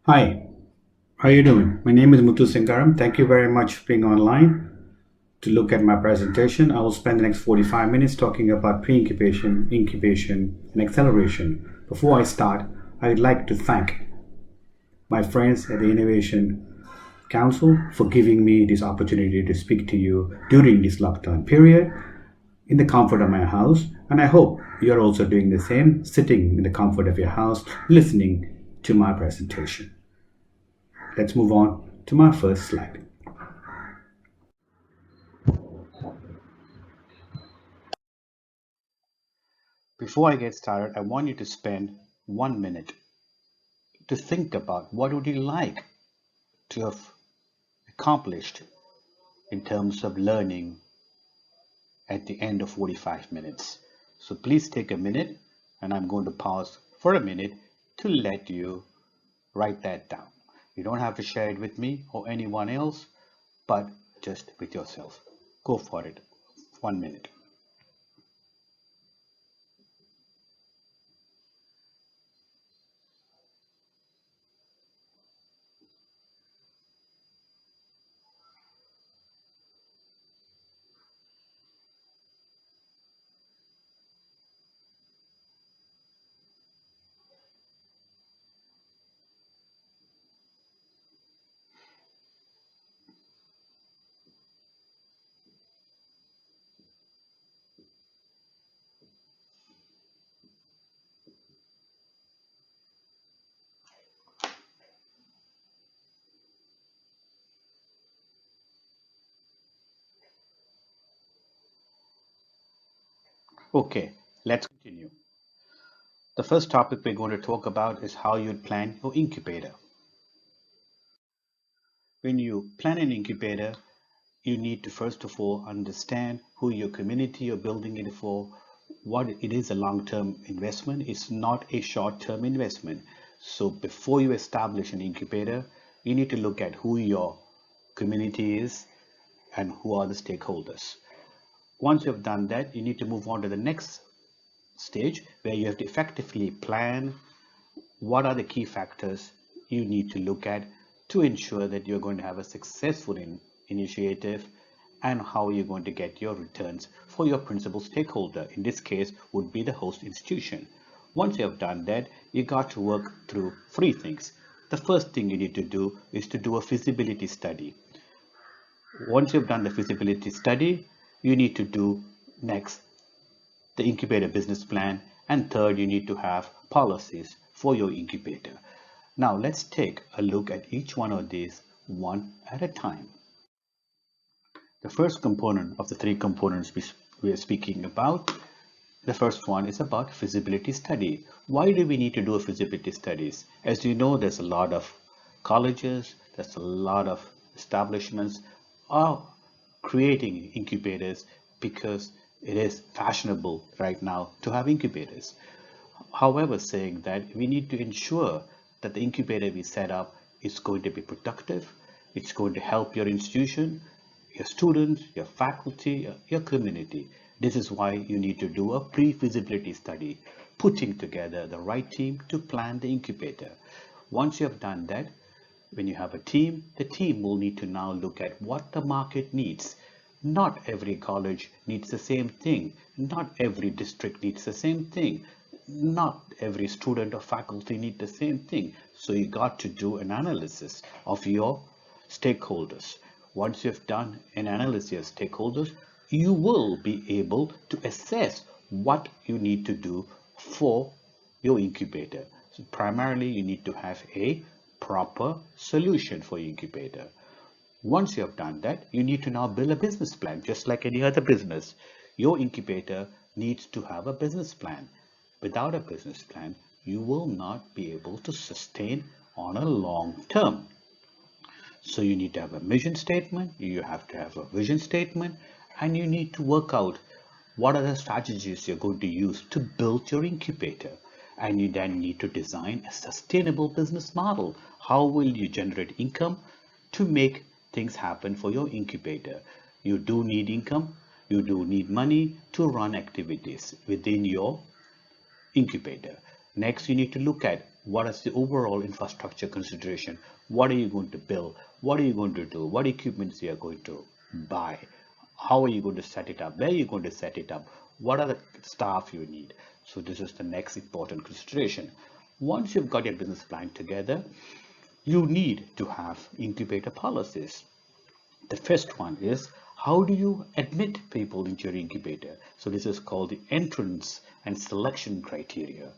Hi, how are you doing? My name is Muthu Singaram. Thank you very much for being online to look at my presentation. I will spend the next 45 minutes talking about pre-incubation, incubation, and acceleration. Before I start, I would like to thank my friends at the Innovation Council for giving me this opportunity to speak to you during this lockdown period in the comfort of my house. And I hope you're also doing the same, sitting in the comfort of your house, listening to my presentation. Let's move on to my first slide. Before I get started, I want you to spend 1 minute to think about what would you like to have accomplished in terms of learning at the end of 45 minutes. So please take a minute and I'm going to pause for a minute to let you write that down. You don't have to share it with me or anyone else, but just with yourself. Go for it. 1 minute. Okay, let's continue. The first topic we're going to talk about is how you'd plan your incubator. When you plan an incubator, you need to first of all understand who your community you're building it for, what it is a long-term investment. It's not a short-term investment. So before you establish an incubator, you need to look at who your community is and who are the stakeholders. Once you've done that, you need to move on to the next stage where you have to effectively plan what are the key factors you need to look at to ensure that you're going to have a successful initiative, and how you're going to get your returns for your principal stakeholder. In this case would be the host institution. Once you have done that, you got to work through three things. The first thing you need to do is to do a feasibility study. Once you've done the feasibility study, you need to do next the incubator business plan, and third, you need to have policies for your incubator. Now let's take a look at each one of these one at a time. The first component of the three components we are speaking about, the first one is about feasibility study. Why do we need to do a feasibility studies? As you know, there's a lot of colleges, there's a lot of establishments are creating incubators because it is fashionable right now to have incubators. However, saying that, we need to ensure that the incubator we set up is going to be productive, it's going to help your institution, your students, your faculty, your community. This is why you need to do a pre-feasibility study, putting together the right team to plan the incubator. Once you have done that, when you have a team, the team will need to now look at what the market needs. Not every college needs the same thing. Not every district needs the same thing. Not every student or faculty need the same thing. So you got to do an analysis of your stakeholders. Once you've done an analysis of stakeholders, you will be able to assess what you need to do for your incubator. So primarily, you need to have a proper solution for your incubator. Once you have done that, you need to now build a business plan, just like any other business. Your incubator needs to have a business plan. Without a business plan, you will not be able to sustain on a long term. So you need to have a mission statement, you have to have a vision statement, and you need to work out what are the strategies you're going to use to build your incubator. And you then need to design a sustainable business model. How will you generate income to make things happen for your incubator? You do need income, you do need money to run activities within your incubator. Next, you need to look at What is the overall infrastructure consideration? What are you going to build? What are you going to do? What equipments you are going to buy? How are you going to set it up? Where are you going to set it up? What are the staff you need? So this is the next important consideration. Once you've got your business plan together, you need to have incubator policies. The first one is, how do you admit people into your incubator? So this is called the entrance and selection criteria.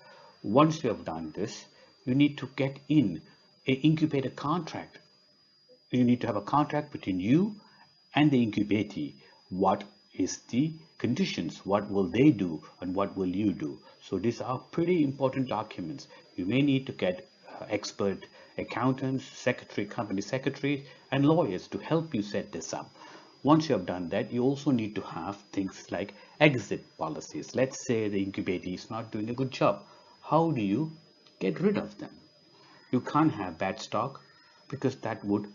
Once you have done this, you need to get in an incubator contract. You need to have a contract between you and the incubatee. What is the conditions? What will they do and what will you do? So these are pretty important documents. You may need to get expert accountants, company secretaries, and lawyers to help you set this up. Once you have done that, you also need to have things like exit policies. Let's say the incubatee is not doing a good job. How do you get rid of them? You can't have bad stock because that would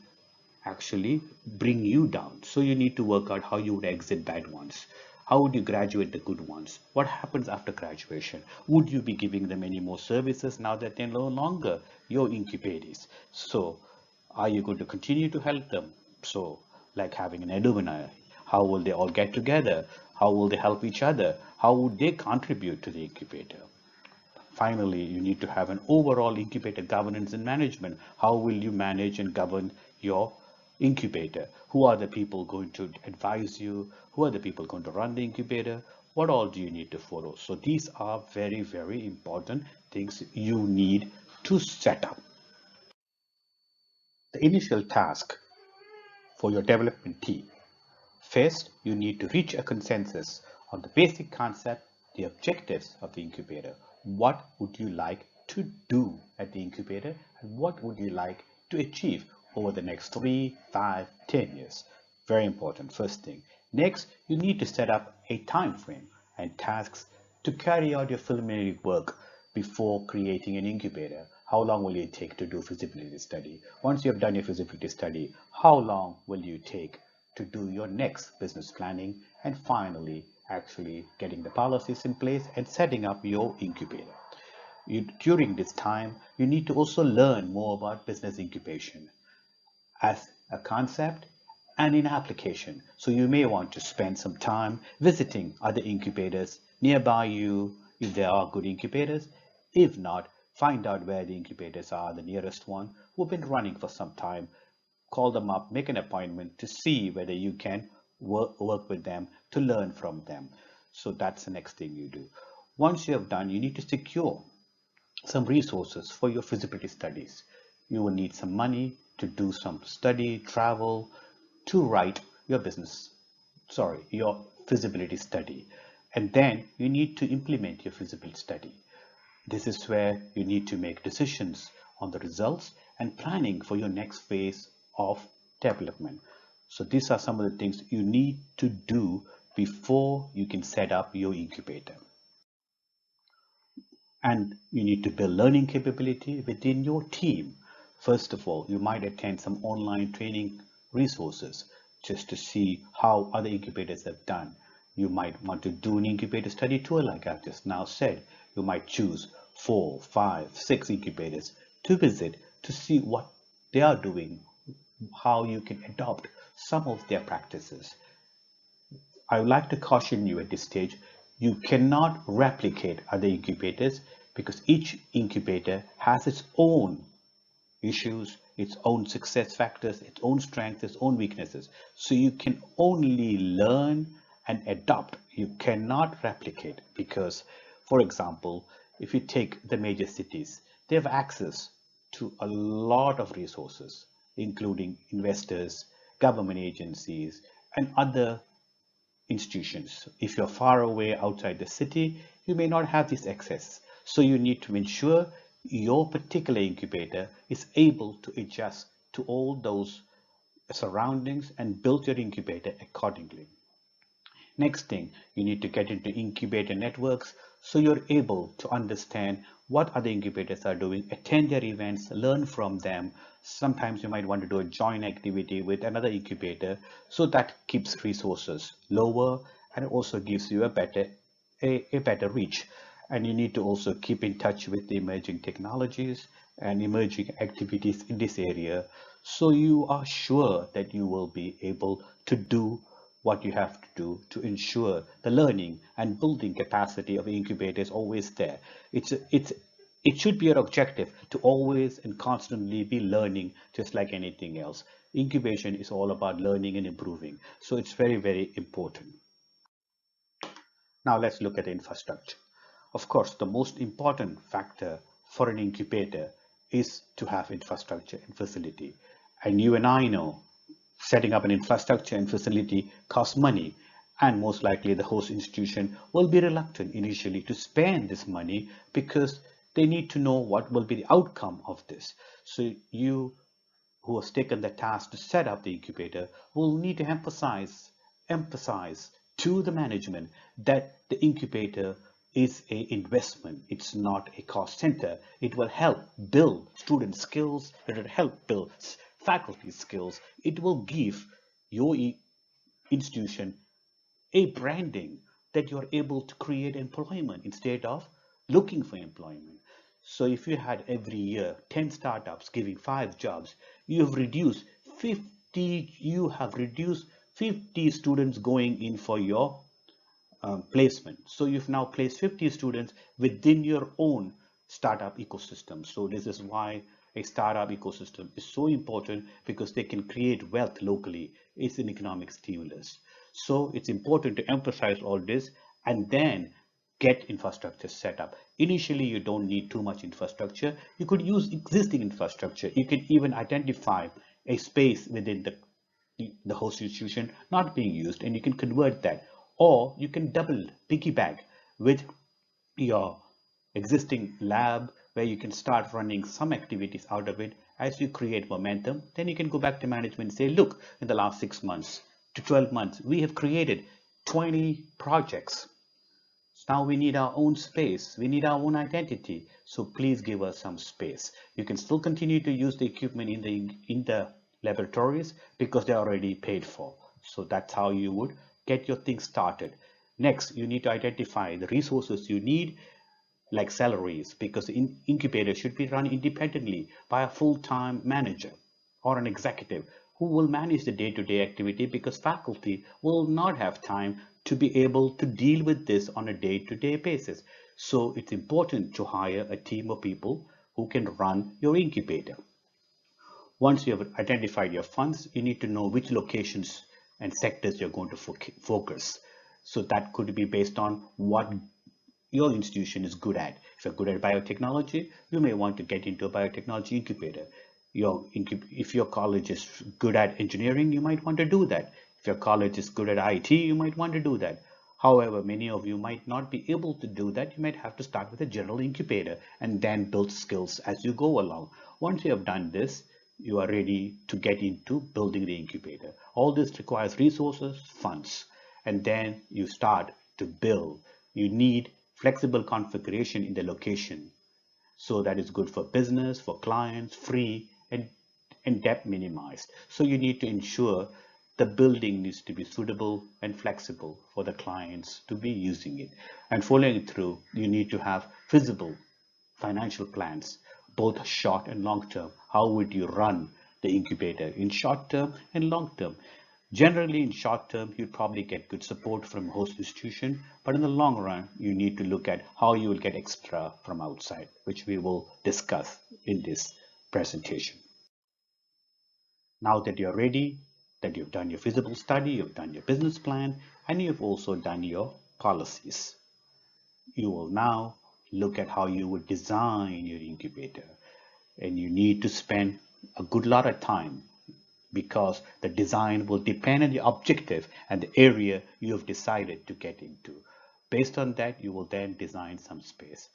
actually bring you down. So you need to work out how you would exit bad ones. How would you graduate the good ones? What happens after graduation? Would you be giving them any more services now that they're no longer your incubatees? So are you going to continue to help them? So like having an alumni, how will they all get together? How will they help each other? How would they contribute to the incubator? Finally, you need to have an overall incubator governance and management. How will you manage and govern your incubator? Who are the people going to advise you? Who are the people going to run the incubator? What all do you need to follow? So these are very, very important things you need to set up. The initial task for your development team. First, you need to reach a consensus on the basic concept, the objectives of the incubator. What would you like to do at the incubator and what would you like to achieve over the next 3, 5, 10 years? Very important, first thing. Next, you need to set up a time frame and tasks to carry out your preliminary work before creating an incubator. How long will it take to do feasibility study? Once you have done your feasibility study, how long will you take to do your next business planning, and finally actually getting the policies in place and setting up your incubator. During this time, you need to also learn more about business incubation as a concept and in application. So you may want to spend some time visiting other incubators nearby you if there are good incubators. If not, find out where the incubators are, the nearest one, who've been running for some time. Call them up, make an appointment to see whether you can work with them, to learn from them. So that's the next thing you do. Once you have done, you need to secure some resources for your feasibility studies. You will need some money to do some study, travel, to write your your feasibility study. And then you need to implement your feasibility study. This is where you need to make decisions on the results and planning for your next phase of development. So these are some of the things you need to do before you can set up your incubator. And you need to build learning capability within your team. First of all, you might attend some online training resources just to see how other incubators have done. You might want to do an incubator study tour like I've just now said. You might choose 4, 5, 6 incubators to visit to see what they are doing, how you can adopt some of their practices. I would like to caution you at this stage, you cannot replicate other incubators because each incubator has its own issues, its own success factors, its own strengths, its own weaknesses. So you can only learn and adopt. You cannot replicate because, for example, if you take the major cities, they have access to a lot of resources, including investors, government agencies, and other institutions. If you're far away outside the city, you may not have this access. So you need to ensure your particular incubator is able to adjust to all those surroundings and build your incubator accordingly. Next thing, you need to get into incubator networks so you're able to understand what other incubators are doing, attend their events, learn from them. Sometimes you might want to do a joint activity with another incubator, so that keeps resources lower and also gives you a better reach. And you need to also keep in touch with the emerging technologies and emerging activities in this area, so you are sure that you will be able to do what you have to do to ensure the learning and building capacity of the incubator is always there. It should be your objective to always and constantly be learning, just like anything else. Incubation is all about learning and improving, so it's very, very important. Now let's look at the infrastructure. Of course, the most important factor for an incubator is to have infrastructure and facility. And you and I know setting up an infrastructure and facility costs money, and most likely the host institution will be reluctant initially to spend this money because they need to know what will be the outcome of this. So you who has taken the task to set up the incubator will need to emphasize to the management that the incubator is an investment. It's not a cost center. It will help build student skills. It will help build faculty skills. It will give your institution a branding that you're able to create employment instead of looking for employment. So if you had every year 10 startups giving 5 jobs, you have reduced 50 students going in for your placement. So you've now placed 50 students within your own startup ecosystem. So this is why a startup ecosystem is so important, because they can create wealth locally. It's an economic stimulus. So it's important to emphasize all this and then get infrastructure set up. Initially, you don't need too much infrastructure. You could use existing infrastructure. You can even identify a space within the host institution not being used, and you can convert that, or you can double piggyback with your existing lab, where you can start running some activities out of it. As you create momentum, then you can go back to management and say, look, in the last 6 months to 12 months we have created 20 projects. Now we need our own space, we need our own identity, so please give us some space. You can still continue to use the equipment in the laboratories because they're already paid for. So that's how you would get your thing started. Next, you need to identify the resources you need, like salaries, because the incubator should be run independently by a full-time manager or an executive who will manage the day-to-day activity, because faculty will not have time to be able to deal with this on a day-to-day basis. So it's important to hire a team of people who can run your incubator. Once you have identified your funds, you need to know which locations and sectors you're going to focus. So that could be based on what your institution is good at. If you're good at biotechnology, you may want to get into a biotechnology incubator. If your college is good at engineering, you might want to do that. If your college is good at IT, you might want to do that. However, many of you might not be able to do that. You might have to start with a general incubator and then build skills as you go along. Once you have done this, you are ready to get into building the incubator. All this requires resources, funds, and then you start to build. You need flexible configuration in the location, so that is good for business, for clients, free, and debt minimized. So you need to ensure the building needs to be suitable and flexible for the clients to be using it. And following through, you need to have feasible financial plans, both short and long term. How would you run the incubator in short term and long term? Generally, in short term, you'd probably get good support from a host institution, but in the long run, you need to look at how you will get extra from outside, which we will discuss in this presentation. Now that you're ready, that you've done your feasible study, you've done your business plan, and you've also done your policies, you will now look at how you would design your incubator. And you need to spend a good lot of time, because the design will depend on the objective and the area you have decided to get into. Based on that, you will then design some space.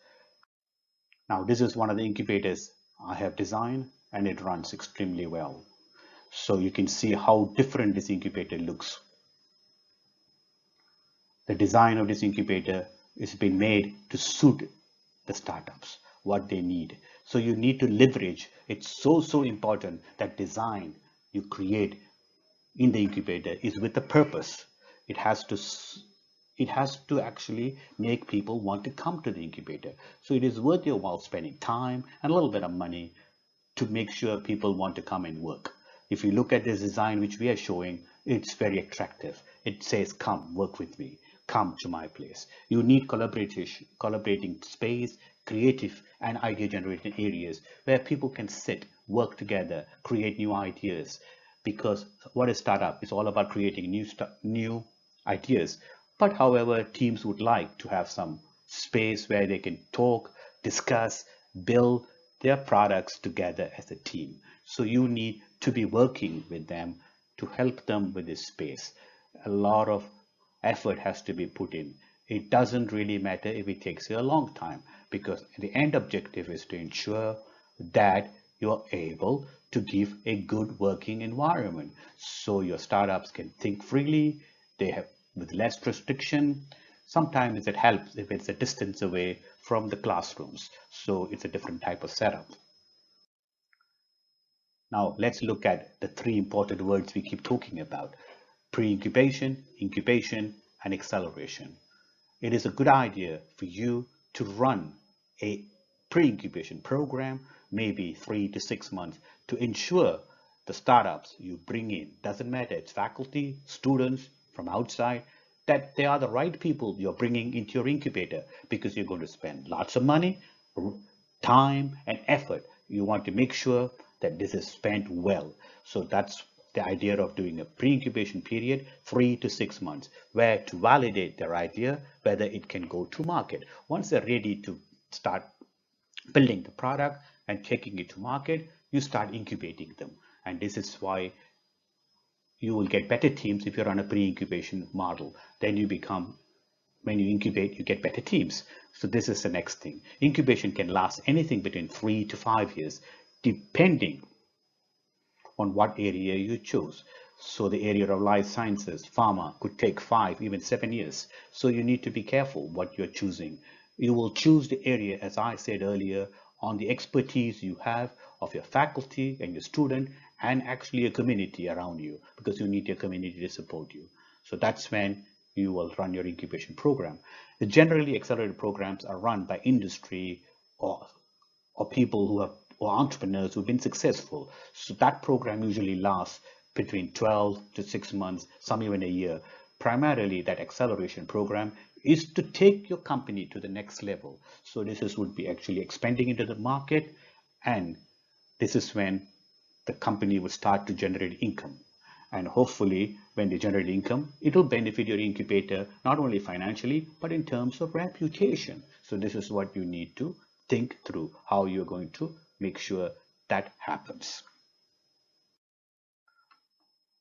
Now, this is one of the incubators I have designed, and it runs extremely well. So you can see how different this incubator looks. The design of this incubator is being made to suit the startups, what they need. So you need to leverage. It's so important that design you create in the incubator is with a purpose. It has to it has to actually make people want to come to the incubator. So it is worth your while spending time and a little bit of money to make sure people want to come and work. If you look at this design which we are showing, it's very attractive. It says, come work with me, come to my place. You need collaborating space, creative and idea generating areas where people can sit, work together, create new ideas. Because what is startup? It's all about creating new ideas. But however, teams would like to have some space where they can talk, discuss, build their products together as a team. So you need to be working with them to help them with this space. A lot of effort has to be put in. It doesn't really matter if it takes you a long time, because the end objective is to ensure that you're able to give a good working environment so your startups can think freely, they have with less restriction. Sometimes it helps if it's a distance away from the classrooms, so it's a different type of setup. Now let's look at the three important words we keep talking about: pre-incubation, incubation, and acceleration. It is a good idea for you to run a pre-incubation program, maybe 3 to 6 months, to ensure the startups you bring in, doesn't matter, it's faculty, students from outside, that they are the right people you're bringing into your incubator, because you're going to spend lots of money, time, and effort. You want to make sure that this is spent well. So that's the idea of doing a pre-incubation period, 3 to 6 months, where to validate their idea, whether it can go to market. Once they're ready to start building the product and taking it to market, you start incubating them. And this is why you will get better teams if you're on a pre-incubation model. Then you become, when you incubate, you get better teams. So this is the next thing. Incubation can last anything between 3 to 5 years, depending on what area you choose. So the area of life sciences, pharma, could take 5, even 7 years. So you need to be careful what you're choosing. You will choose the area, as I said earlier, on the expertise you have of your faculty and your student, and actually a community around you, because you need your community to support you. So that's when you will run your incubation program. Generally, accelerator programs are run by industry or people who have, or entrepreneurs who've been successful. So that program usually lasts between 12 to 6 months, some even a year. Primarily, that acceleration program is to take your company to the next level. So this would be actually expanding into the market, and this is when the company will start to generate income. And hopefully, when they generate income, it will benefit your incubator not only financially, but in terms of reputation. So this is what you need to think through, how you're going to make sure that happens.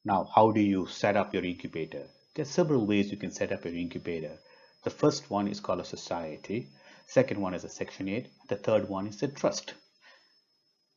Now, how do you set up your incubator? There are several ways you can set up your incubator. The first one is called a society. Second one is a Section 8. The third one is a trust.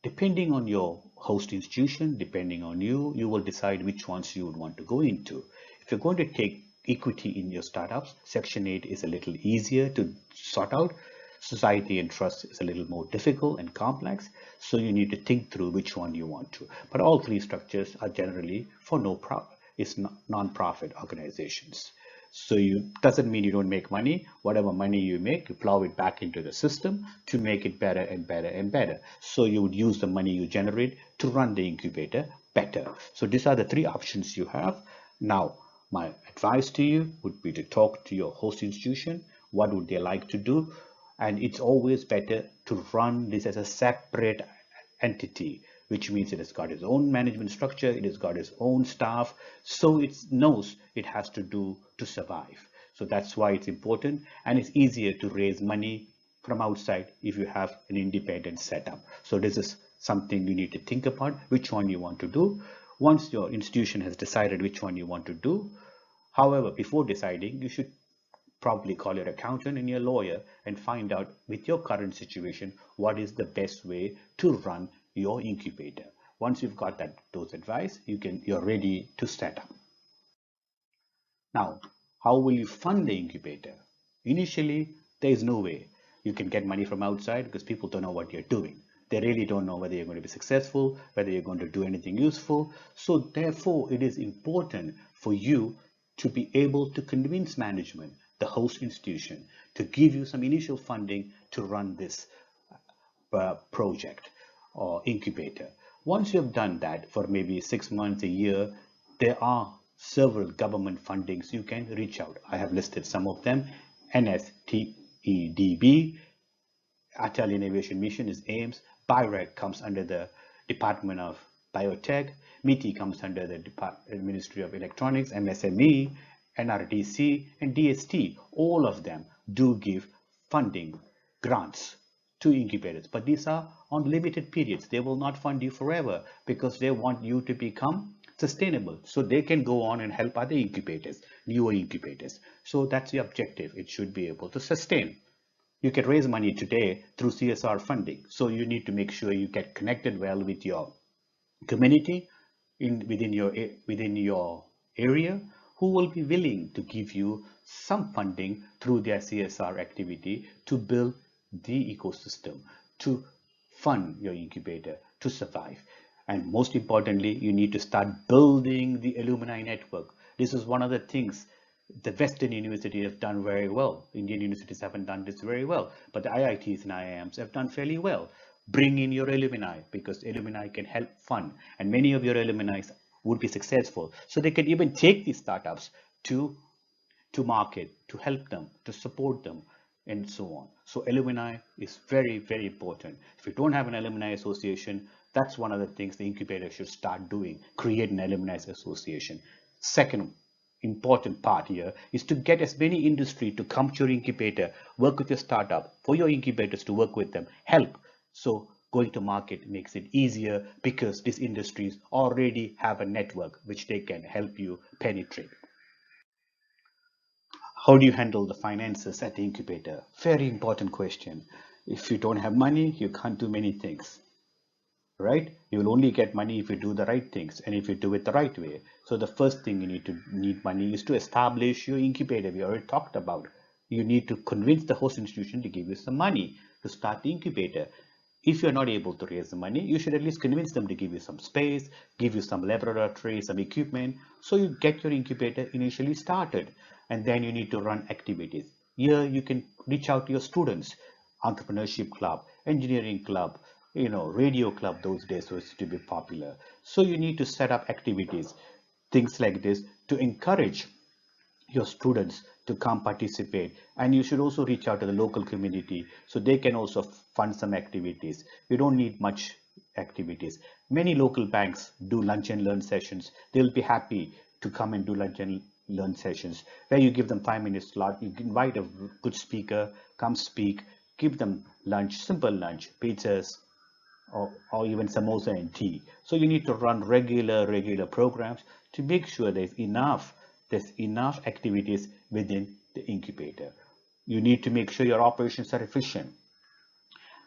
Depending on your host institution, depending on you, you will decide which ones you would want to go into. If you're going to take equity in your startups, Section 8 is a little easier to sort out. Society and trust is a little more difficult and complex, so you need to think through which one you want to. But all three structures are generally for no profit. It's non-profit organizations. So you doesn't mean you don't make money. Whatever money you make, you plow it back into the system to make it better and better and better. So you would use the money you generate to run the incubator better. So these are the three options you have. Now, my advice to you would be to talk to your host institution. What would they like to do? And it's always better to run this as a separate entity, which means it has got its own management structure, it has got its own staff, so it knows it has to do to survive. So that's why it's important, and it's easier to raise money from outside if you have an independent setup. So this is something you need to think about, which one you want to do. Once your institution has decided which one you want to do, however, before deciding, you should probably call your accountant and your lawyer and find out, with your current situation, what is the best way to run your incubator. Once you've got those advice, you're ready to set up. Now, how will you fund the incubator? Initially, there is no way you can get money from outside, because people don't know what you're doing. They really don't know whether you're going to be successful, whether you're going to do anything useful. So therefore, it is important for you to be able to convince management the host institution, to give you some initial funding to run this project or incubator. Once you have done that for maybe 6 months, a year, there are several government fundings you can reach out. I have listed some of them. NSTEDB, Atal Innovation Mission is AIMS. BIREC comes under the Department of Biotech. Mentee comes under the Ministry of Electronics, MSME, NRDC, and DST. All of them do give funding grants to incubators, but these are on limited periods. They will not fund you forever because they want you to become sustainable so they can go on and help other incubators, newer incubators. So that's the objective. It should be able to sustain. You can raise money today through CSR funding. So you need to make sure you get connected well with your community within your area, who will be willing to give you some funding through their CSR activity to build the ecosystem, to fund your incubator to survive. And most importantly, you need to start building the alumni network. This is one of the things the Western universities have done very well. Indian universities haven't done this very well, but the IITs and IIMs have done fairly well. Bring in your alumni, because alumni can help fund, and many of your alumni would be successful. So they can even take these startups to market, to help them, to support them, and so on. So alumni is very, very important. If you don't have an alumni association, that's one of the things the incubator should start doing, create an alumni association. Second important part here is to get as many industry to come to your incubator, work with your startup, for your incubators to work with them, help. So going to market makes it easier because these industries already have a network which they can help you penetrate. How do you handle the finances at the incubator? Very important question. If you don't have money, you can't do many things, right? You will only get money if you do the right things and if you do it the right way. So the first thing you need money is to establish your incubator. We already talked about. You need to convince the host institution to give you some money to start the incubator. If you're not able to raise the money, you should at least convince them to give you some space, give you some laboratory, some equipment, so you get your incubator initially started. And then you need to run activities. Here you can reach out to your students, entrepreneurship club, engineering club, radio club those days used to be popular. So you need to set up activities, things like this, to encourage your students to come participate. And you should also reach out to the local community so they can also fund some activities. You don't need much activities. Many local banks do lunch and learn sessions. They'll be happy to come and do lunch and learn sessions where you give them 5 minutes slot. You invite a good speaker, come speak, give them lunch, simple lunch, pizzas, or even samosa and tea. So you need to run regular programs to make sure there's enough activities within the incubator. You need to make sure your operations are efficient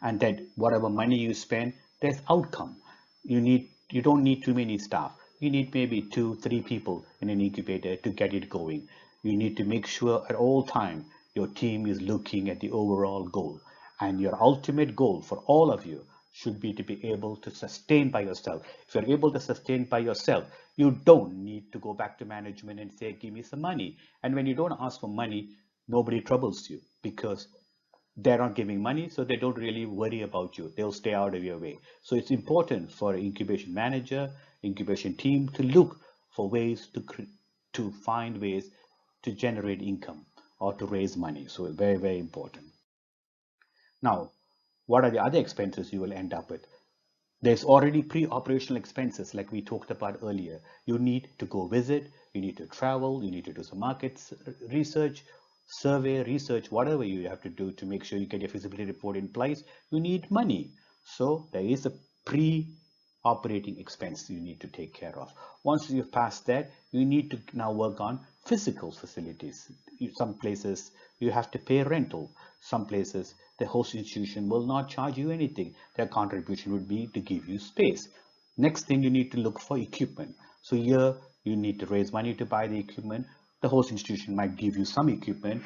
and that whatever money you spend, there's outcome. You don't need too many staff. You need maybe 2-3 people in an incubator to get it going. You need to make sure at all time your team is looking at the overall goal, and your ultimate goal for all of you should be to be able to sustain by yourself. If you're able to sustain by yourself, you don't need to go back to management and say, give me some money. And when you don't ask for money, nobody troubles you because they're not giving money, so they don't really worry about you. They'll stay out of your way. So it's important for an incubation manager, incubation team to look for ways to find ways to generate income or to raise money. So very, very important. Now, what are the other expenses you will end up with? There's already pre-operational expenses like we talked about earlier. You need to go visit, you need to travel, you need to do some markets research, survey, research, whatever you have to do to make sure you get your feasibility report in place. You need money. So there is a pre-operating expense you need to take care of. Once you've passed that, you need to now work on physical facilities. Some places you have to pay rental. Some places the host institution will not charge you anything. Their contribution would be to give you space. Next thing, you need to look for equipment. So here you need to raise money to buy the equipment. The host institution might give you some equipment.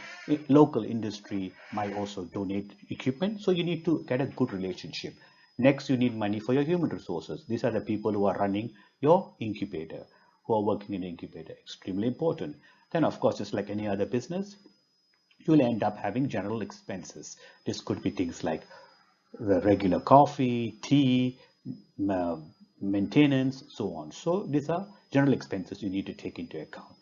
Local industry might also donate equipment. So you need to get a good relationship. Next, you need money for your human resources. These are the people who are running your incubator, who are working in the incubator. Extremely important. Then, of course, just like any other business, you will end up having general expenses. This could be things like the regular coffee, tea, uh, maintenance, so on. So these are general expenses you need to take into account.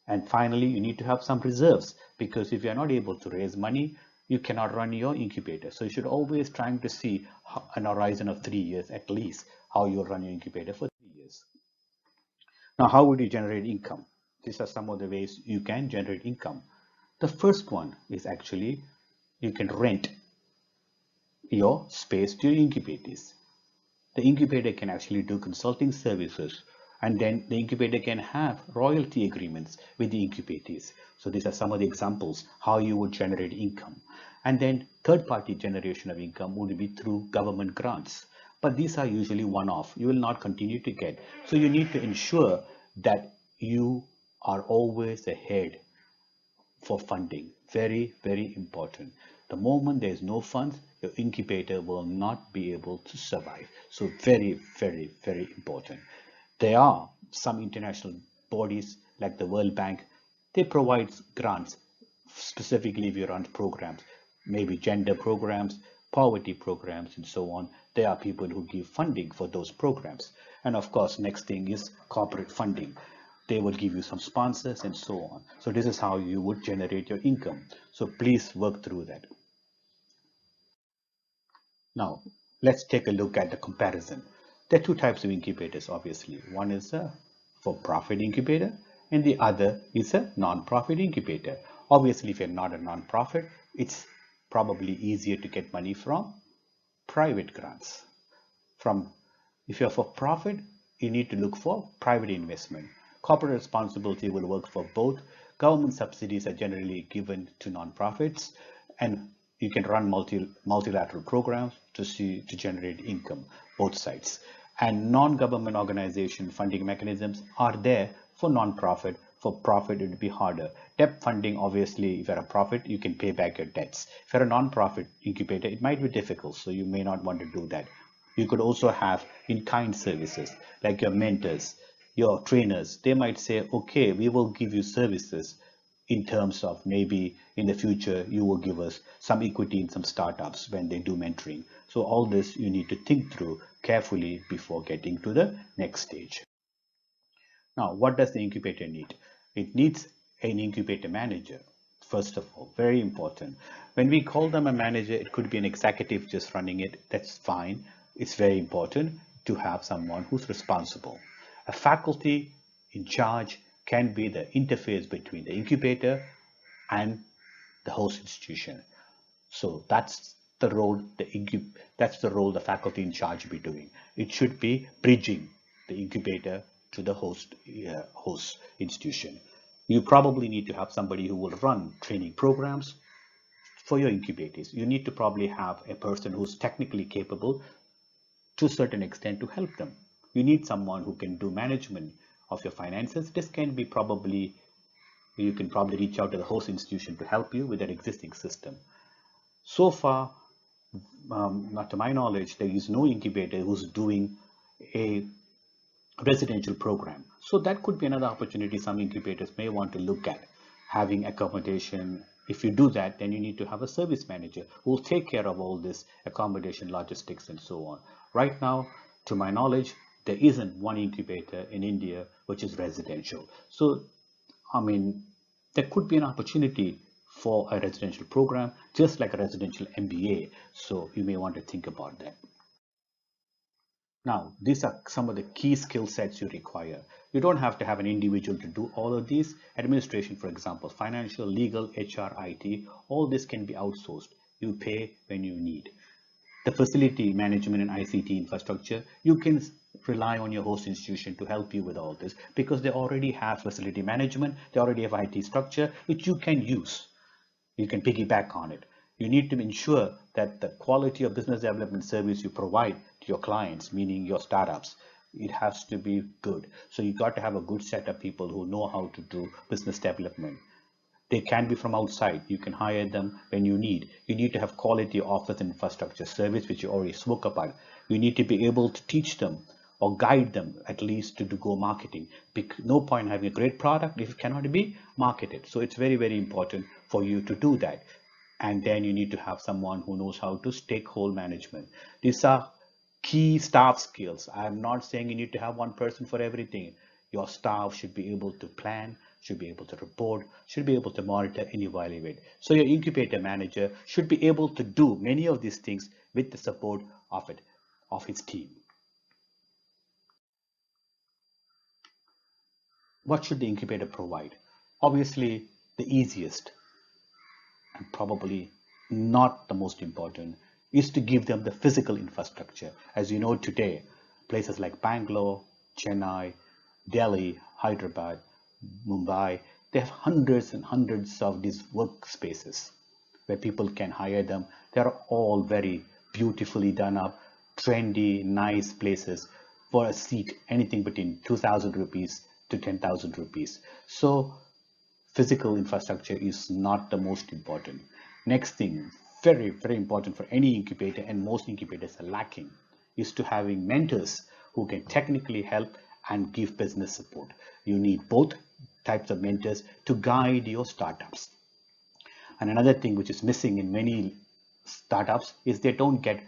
And finally, you need to have some reserves, because if you're not able to raise money, you cannot run your incubator. So you should always trying to see an horizon of 3 years at least, how you'll run your incubator for 3 years. Now, how would you generate income? These are some of the ways you can generate income. The first one is actually you can rent your space to your incubators. The incubator can actually do consulting services, and then the incubator can have royalty agreements with the incubators. So these are some of the examples how you would generate income. And then third party generation of income would be through government grants, but these are usually one-off. You will not continue to get, so you need to ensure that you are always ahead for funding. Very, very important. The moment there is no funds, your incubator will not be able to survive. So very, very, very important. There are some international bodies like the World Bank. They provide grants specifically if you run programs, maybe gender programs, poverty programs, and so on. There are people who give funding for those programs. And of course, next thing is corporate funding. They will give you some sponsors and so on. So this is how you would generate your income. So please work through that. Now, let's take a look at the comparison. There are two types of incubators, obviously. One is a for-profit incubator, and the other is a non-profit incubator. Obviously, if you're not a non-profit, it's probably easier to get money from private grants. If you're for profit, you need to look for private investment. Corporate responsibility will work for both. Government subsidies are generally given to nonprofits, and you can run multilateral programs to generate income, both sides. And non-government organization funding mechanisms are there for non-profit. For profit, it would be harder. Debt funding, obviously, if you're a profit, you can pay back your debts. If you're a non-profit incubator, it might be difficult, so you may not want to do that. You could also have in-kind services like your mentors, your trainers. They might say, okay, we will give you services in terms of maybe in the future you will give us some equity in some startups when they do mentoring. So all this you need to think through carefully before getting to the next stage. Now, what does the incubator need? It needs an incubator manager. First of all, very important. When we call them a manager, it could be an executive just running it. That's fine. It's very important to have someone who's responsible. A faculty in charge can be the interface between the incubator and the host institution. So that's the role the faculty in charge will be doing. It should be bridging the incubator to the host institution. You probably need to have somebody who will run training programs for your incubators. You need to probably have a person who's technically capable to a certain extent to help them. You need someone who can do management of your finances. This can be probably, you can probably reach out to the host institution to help you with their existing system. So far, not to my knowledge, there is no incubator who's doing a residential program. So that could be another opportunity some incubators may want to look at, having accommodation. If you do that, then you need to have a service manager who will take care of all this accommodation, logistics, and so on. Right now, to my knowledge, there isn't one incubator in India which is residential. So, I mean, there could be an opportunity for a residential program, just like a residential MBA. So you may want to think about that. Now, these are some of the key skill sets you require. You don't have to have an individual to do all of these. Administration, for example, financial, legal, HR, IT, all this can be outsourced. You pay when you need. The facility management and ICT infrastructure, you can rely on your host institution to help you with all this because they already have facility management, they already have IT structure, which you can use. You can piggyback on it. You need to ensure that the quality of business development service you provide to your clients, meaning your startups, it has to be good. So you got to have a good set of people who know how to do business development. They can be from outside. You can hire them when you need. You need to have quality office infrastructure service, which you already spoke about. You need to be able to teach them or guide them at least to do go marketing. No point having a great product if it cannot be marketed. So it's very, very important for you to do that. And then you need to have someone who knows how to stakeholder management. These are key staff skills. I'm not saying you need to have one person for everything. Your staff should be able to plan, should be able to report, should be able to monitor and evaluate. So your incubator manager should be able to do many of these things with the support of his team. What should the incubator provide? Obviously, the easiest and probably not the most important is to give them the physical infrastructure. As you know today, places like Bangalore, Chennai, Delhi, Hyderabad, Mumbai, they have hundreds and hundreds of these workspaces where people can hire them. They're all very beautifully done up, trendy, nice places for a seat, anything between 2,000 rupees to 10,000 rupees. So physical infrastructure is not the most important. Next thing, very, very important for any incubator, and most incubators are lacking, is to having mentors who can technically help and give business support. You need both types of mentors to guide your startups. And another thing which is missing in many startups is they don't get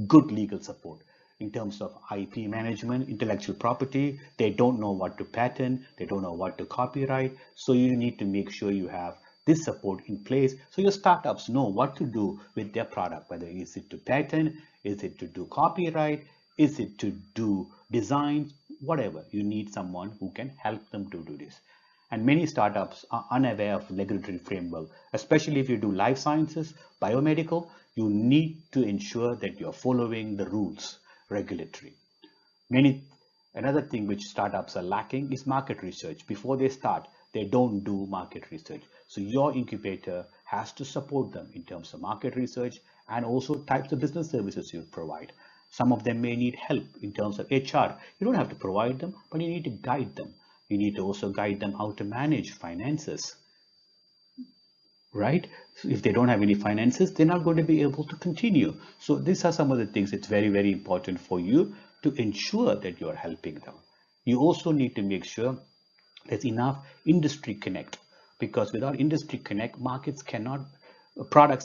good legal support in terms of IP management, intellectual property. They don't know what to patent, they don't know what to copyright. So you need to make sure you have this support in place so your startups know what to do with their product, whether is it to patent, is it to do copyright, is it to do designs, whatever. You need someone who can help them to do this. And many startups are unaware of regulatory framework, especially if you do life sciences, biomedical. You need to ensure that you're following the rules regulatory. Another thing which startups are lacking is market research. Before they start, they don't do market research. So your incubator has to support them in terms of market research and also types of business services you provide. Some of them may need help in terms of HR. You don't have to provide them, but you need to guide them. You need to also guide them how to manage finances, right? So if they don't have any finances, they're not going to be able to continue. So these are some of the things it's very, very important for you to ensure that you are helping them. You also need to make sure there's enough industry connect, because without industry connect, products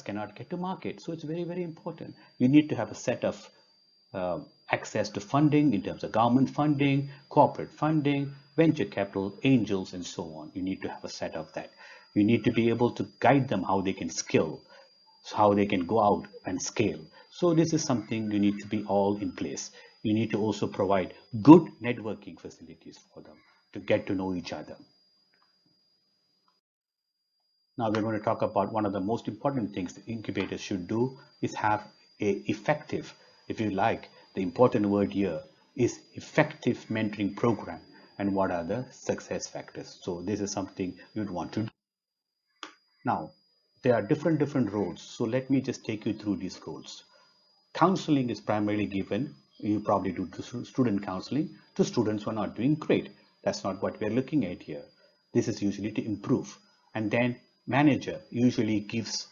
cannot get to market. So it's very, very important. You need to have a set of access to funding in terms of government funding, corporate funding, venture capital, angels, and so on. You need to have a set of that. You need to be able to guide them how they can scale, how they can go out and scale. So this is something you need to be all in place. You need to also provide good networking facilities for them to get to know each other. Now we're going to talk about one of the most important things the incubators should do is have a effective, if you like, the important word here is effective mentoring program, and what are the success factors. So this is something you'd want to do. Now, there are different roles. So let me just take you through these roles. Counseling is primarily given, you probably do student counseling to students who are not doing great. That's not what we're looking at here. This is usually to improve. And then manager usually gives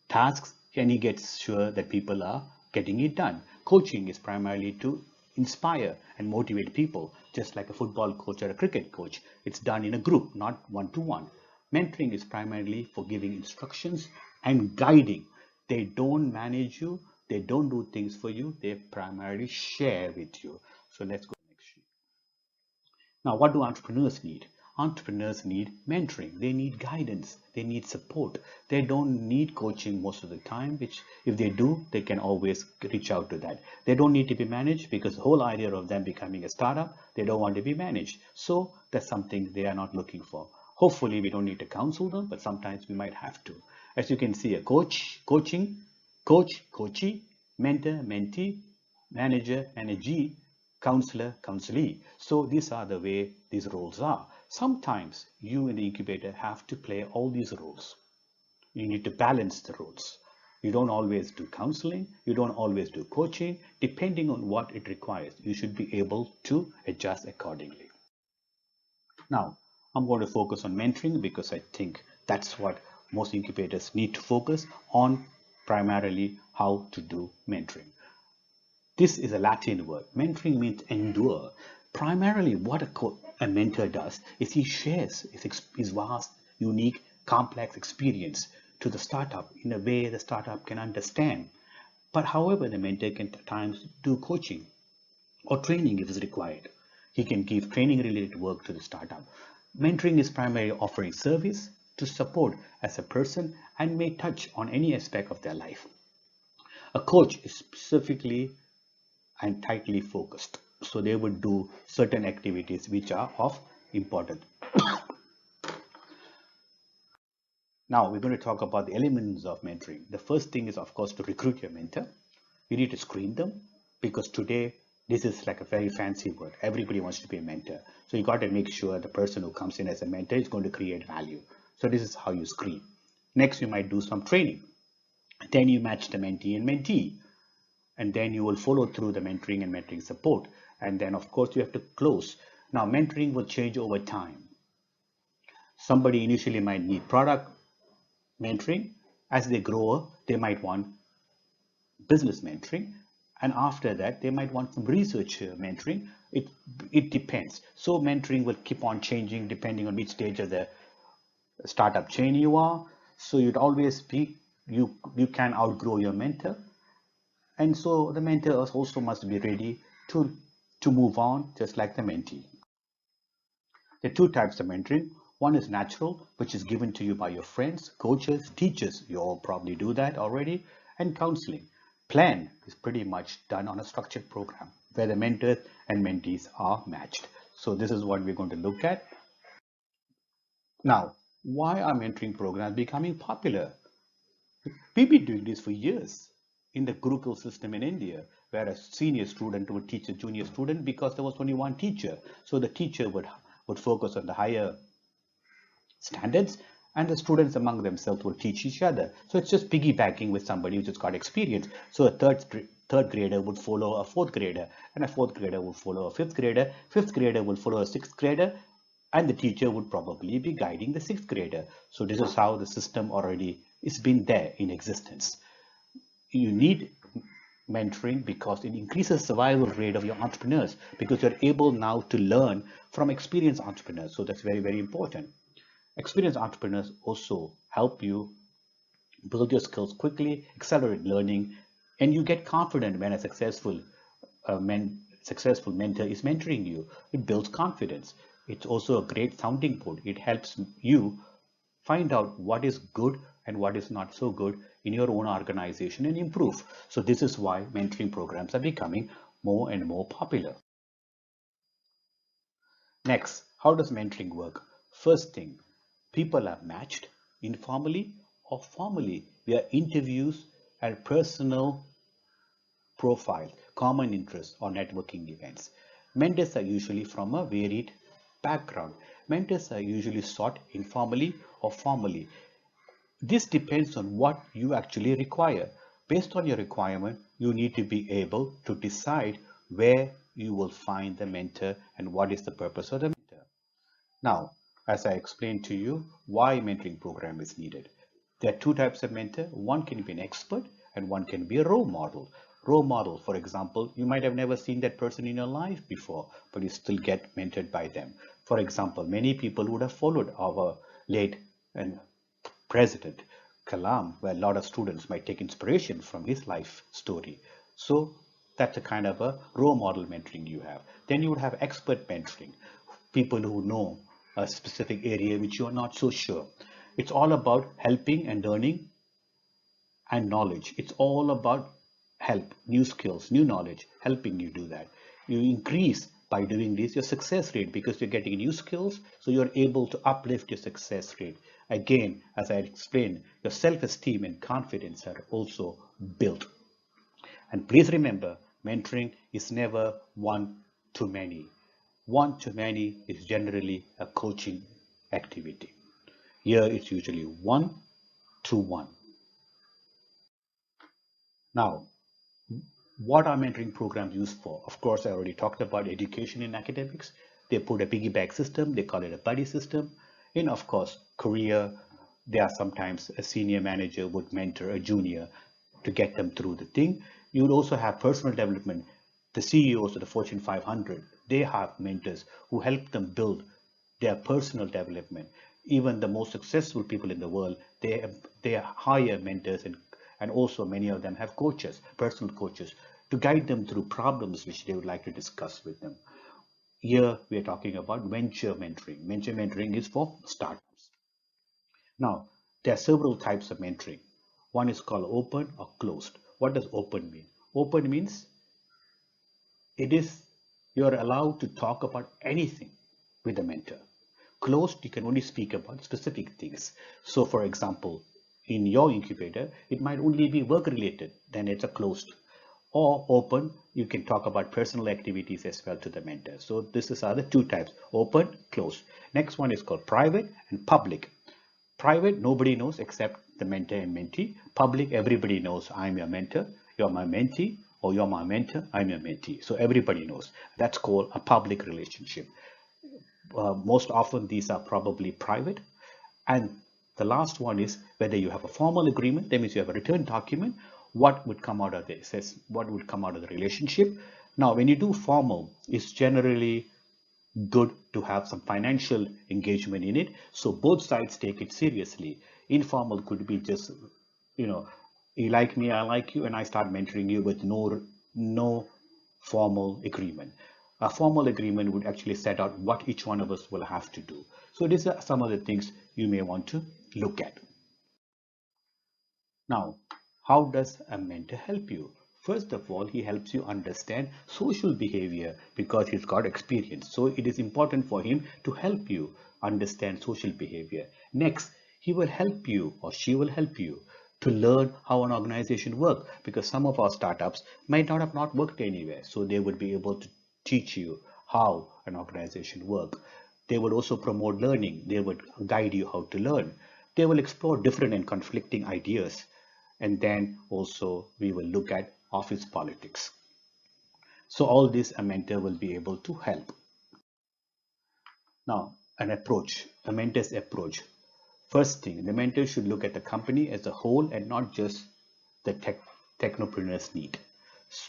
tasks and he gets sure that people are getting it done. Coaching is primarily to inspire and motivate people, just like a football coach or a cricket coach. It's done in a group, not one-to-one. Mentoring is primarily for giving instructions and guiding. They don't manage you, they don't do things for you, they primarily share with you. So let's go next sheet. Now, what do entrepreneurs need? Entrepreneurs need mentoring, they need guidance, they need support. They don't need coaching most of the time, which if they do, they can always reach out to that. They don't need to be managed because the whole idea of them becoming a startup, they don't want to be managed. So that's something they are not looking for. Hopefully we don't need to counsel them, but sometimes we might have to. As you can see, a coach, coachee, mentor, mentee, manager, managee, counselor, counselee. So these are the way these roles are. Sometimes you in the incubator have to play all these roles. You need to balance the roles. You don't always do counseling, you don't always do coaching. Depending on what it requires, you should be able to adjust accordingly. Now, I'm going to focus on mentoring because I think that's what most incubators need to focus on, primarily how to do mentoring. This is a Latin word. Mentoring means endure. Primarily what a mentor does is he shares his vast, unique complex experience to the startup in a way the startup can understand. But however, the mentor can at times do coaching or training if is required. He can give training related work to the startup. Mentoring is primarily offering service to support as a person and may touch on any aspect of their life. A coach is specifically and tightly focused. So they would do certain activities which are of importance. Now we're going to talk about the elements of mentoring. The first thing is, of course, to recruit your mentor. You need to screen them because today this is like a very fancy word. Everybody wants to be a mentor. So you got to make sure the person who comes in as a mentor is going to create value. So this is how you screen. Next, you might do some training. Then you match the mentee and mentee. And then you will follow through the mentoring and mentoring support. And then, of course, you have to close. Now, mentoring will change over time. Somebody initially might need product mentoring. As they grow, they might want business mentoring. And after that, they might want some research mentoring. It depends. So mentoring will keep on changing depending on which stage of the startup chain you are. So you'd always be, you can outgrow your mentor. And so the mentor also must be ready to move on, just like the mentee. There are two types of mentoring. One is natural, which is given to you by your friends, coaches, teachers. You all probably do that already. And counseling. Plan is pretty much done on a structured program where the mentors and mentees are matched. So this is what we're going to look at. Now, why are mentoring programs becoming popular? We've been doing this for years in the Gurukul system in India, where a senior student would teach a junior student because there was only one teacher. So the teacher would focus on the higher standards and the students among themselves will teach each other. So it's just piggybacking with somebody who just got experience. So a third grader would follow a fourth grader, and a fourth grader would follow a fifth grader. Fifth grader will follow a sixth grader, and the teacher would probably be guiding the sixth grader. So this is how the system already is been there in existence. You need mentoring because it increases survival rate of your entrepreneurs because you're able now to learn from experienced entrepreneurs. So that's very, very important. Experienced entrepreneurs also help you build your skills quickly, accelerate learning, and you get confident when a successful mentor is mentoring you. It builds confidence. It's also a great sounding board. It helps you find out what is good and what is not so good in your own organization and improve. So this is why mentoring programs are becoming more and more popular. Next, how does mentoring work? First thing, people are matched informally or formally via interviews and personal profiles, common interests, or networking events. Mentors are usually from a varied background. Mentors are usually sought informally or formally. This depends on what you actually require. Based on your requirement, you need to be able to decide where you will find the mentor and what is the purpose of the mentor. Now, as I explained to you, why mentoring program is needed. There are two types of mentor. One can be an expert and one can be a role model. Role model, for example, you might have never seen that person in your life before, but you still get mentored by them. For example, many people would have followed our late and President Kalam, where a lot of students might take inspiration from his life story. So that's a kind of a role model mentoring you have. Then you would have expert mentoring, people who know a specific area which you are not so sure. It's all about helping and learning and knowledge. It's all about help, new skills, new knowledge, helping you do that. You increase by doing this your success rate because you're getting new skills, so you're able to uplift your success rate. Again, as I explained, your self-esteem and confidence are also built. And please remember, mentoring is never one to many. One to many is generally a coaching activity. Here it's usually one to one. Now, what are mentoring programs used for? Of course, I already talked about education in academics. They put a piggyback system, they call it a buddy system. In, of course, career, there are sometimes a senior manager would mentor a junior to get them through the thing. You would also have personal development. The CEOs of the Fortune 500, they have mentors who help them build their personal development. Even the most successful people in the world, they hire mentors, and also many of them have coaches, personal coaches, to guide them through problems which they would like to discuss with them. Here we are talking about venture mentoring. Venture mentoring is for startups. Now, there are several types of mentoring. One is called open or closed. What does open mean? Open means it is you're allowed to talk about anything with a mentor. Closed, you can only speak about specific things. So for example, in your incubator, it might only be work related, then it's a closed. Or open, you can talk about personal activities as well to the mentor. So this is other two types, open, closed. Next one is called private and public. Private, nobody knows except the mentor and mentee. Public, everybody knows I'm your mentor, you're my mentee, or you're my mentor, I'm your mentee. So everybody knows. That's called a public relationship. Most often these are probably private. And the last one is whether you have a formal agreement, that means you have a written document, what would come out of this, what would come out of the relationship. Now, when you do formal, it's generally good to have some financial engagement in it, so both sides take it seriously. Informal could be just, you like me, I like you, and I start mentoring you with no formal agreement. A formal agreement would actually set out what each one of us will have to do. So these are some of the things you may want to look at. Now, how does a mentor help you? First of all, he helps you understand social behavior because he's got experience. So it is important for him to help you understand social behavior. Next, he will help you or she will help you to learn how an organization works, because some of our startups might not have not worked anywhere. So they would be able to teach you how an organization works. They would also promote learning. They would guide you how to learn. They will explore different and conflicting ideas. And then also we will look at office politics. So all this a mentor will be able to help. Now, a mentor's approach. First thing, the mentor should look at the company as a whole and not just the technopreneur's need.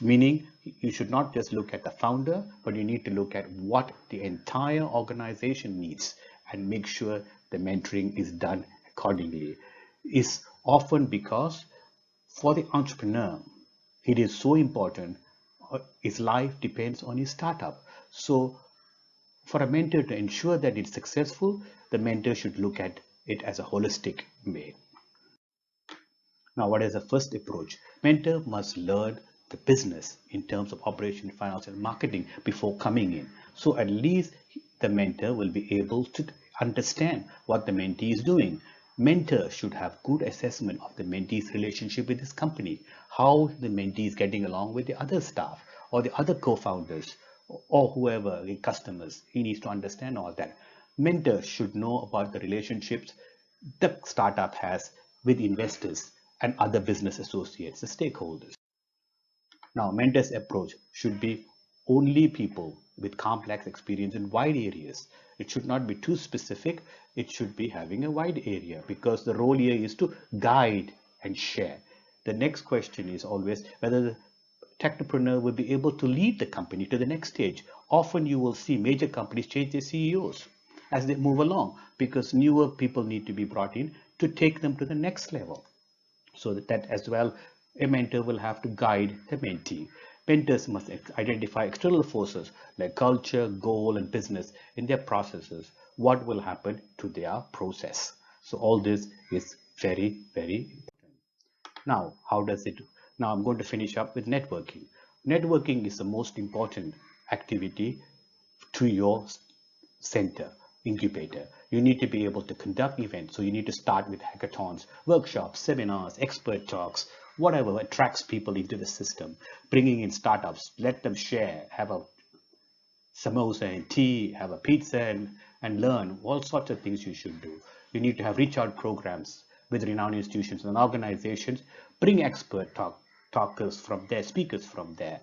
Meaning, you should not just look at the founder, but you need to look at what the entire organization needs and make sure the mentoring is done accordingly. Is often because for the entrepreneur, it is so important. His life depends on his startup. So for a mentor to ensure that it's successful, the mentor should look at it as a holistic way. Now, what is the first approach? Mentor must learn the business in terms of operation, finance, and marketing before coming in. So at least the mentor will be able to understand what the mentee is doing. Mentor should have good assessment of the mentee's relationship with his company, how the mentee is getting along with the other staff or the other co-founders or whoever, the customers. He needs to understand all that. Mentor should know about the relationships the startup has with investors and other business associates, the stakeholders. Now, mentor's approach should be only people with complex experience in wide areas. It should not be too specific. It should be having a wide area, because the role here is to guide and share. The next question is always whether the technopreneur will be able to lead the company to the next stage. Often you will see major companies change their CEOs as they move along, because newer people need to be brought in to take them to the next level. So that as well, a mentor will have to guide the mentee. Mentors must identify external forces like culture, goal, and business in their processes. What will happen to their process? So all this is very, very important. Now, how does it? Now I'm going to finish up with networking. Networking is the most important activity to your center, incubator. You need to be able to conduct events. So you need to start with hackathons, workshops, seminars, expert talks, whatever attracts people into the system. Bringing in startups, let them share, have a samosa and tea, have a pizza, and learn all sorts of things you should do. You need to have reach out programs with renowned institutions and organizations. Bring talkers from there, speakers from there.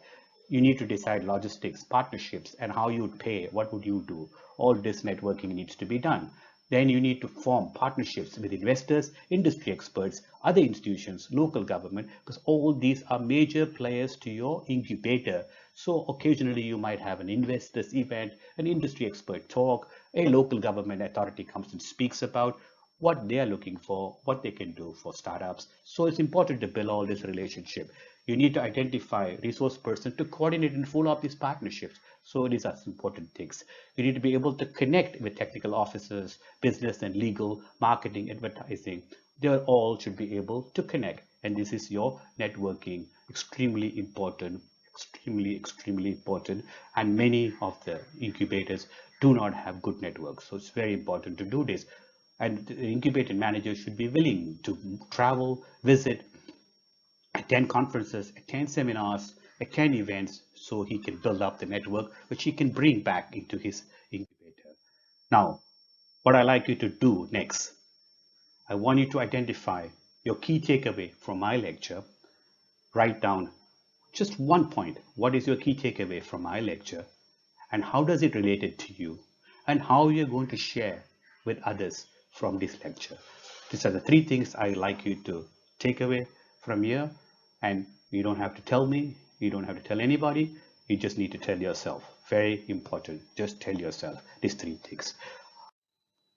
You need to decide logistics, partnerships, and how you would pay. What would you do? All this networking needs to be done. Then you need to form partnerships with investors, industry experts, other institutions, local government, because all these are major players to your incubator. So occasionally you might have an investors event, an industry expert talk, a local government authority comes and speaks about what they are looking for, what they can do for startups. So it's important to build all this relationship. You need to identify resource person to coordinate and follow up these partnerships. So these are important things. You need to be able to connect with technical officers, business and legal, marketing, advertising. They all should be able to connect. And this is your networking, extremely important, extremely important. And many of the incubators do not have good networks. So it's very important to do this. And the incubator manager should be willing to travel, visit, attend conferences, attend seminars, attend events, so he can build up the network, which he can bring back into his incubator. Now, what I like you to do next, I want you to identify your key takeaway from my lecture. Write down just one point. What is your key takeaway from my lecture? And how does it relate it to you? And how you're going to share with others from this lecture. These are the three things I like you to take away from here. And you don't have to tell me, you don't have to tell anybody, you just need to tell yourself. Very important, just tell yourself these three things.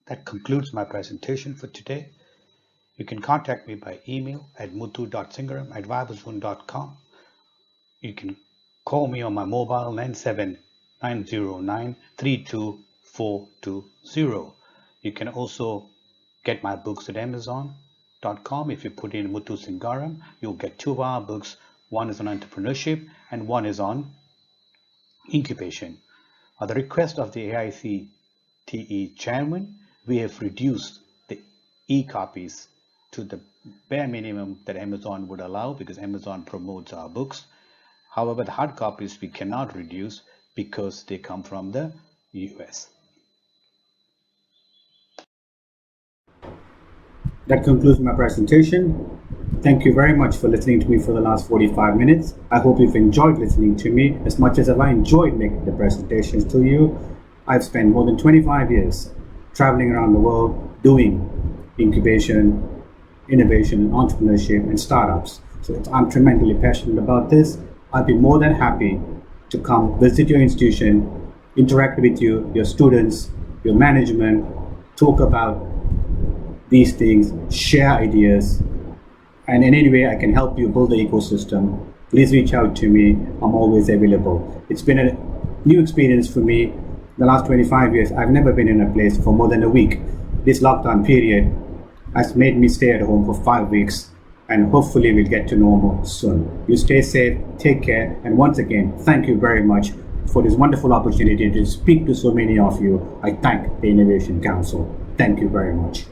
That concludes my presentation for today. You can contact me by email at muthu.singaram@vibazone.com. You can call me on my mobile 97909-32420. You can also get my books at Amazon.com. If you put in Muthu Singaram, you'll get 2 of our books. One is on entrepreneurship and one is on incubation. At the request of the HEIC chairman, we have reduced the e-copies to the bare minimum that Amazon would allow, because Amazon promotes our books. However, the hard copies we cannot reduce because they come from the US. That concludes my presentation. Thank you very much for listening to me for the last 45 minutes. I hope you've enjoyed listening to me as much as I enjoyed making the presentations to you. I've spent more than 25 years traveling around the world doing incubation, innovation, entrepreneurship, and startups. So I'm tremendously passionate about this. I'd be more than happy to come visit your institution, interact with you, your students, your management, talk about these things, share ideas, and in any way I can help you build the ecosystem. Please reach out to me. I'm always available. It's been a new experience for me. The last 25 years, I've never been in a place for more than a week. This lockdown period has made me stay at home for 5 weeks, and hopefully we'll get to normal soon. You stay safe, take care, and once again, thank you very much for this wonderful opportunity to speak to so many of you. I thank the Innovation Council. Thank you very much.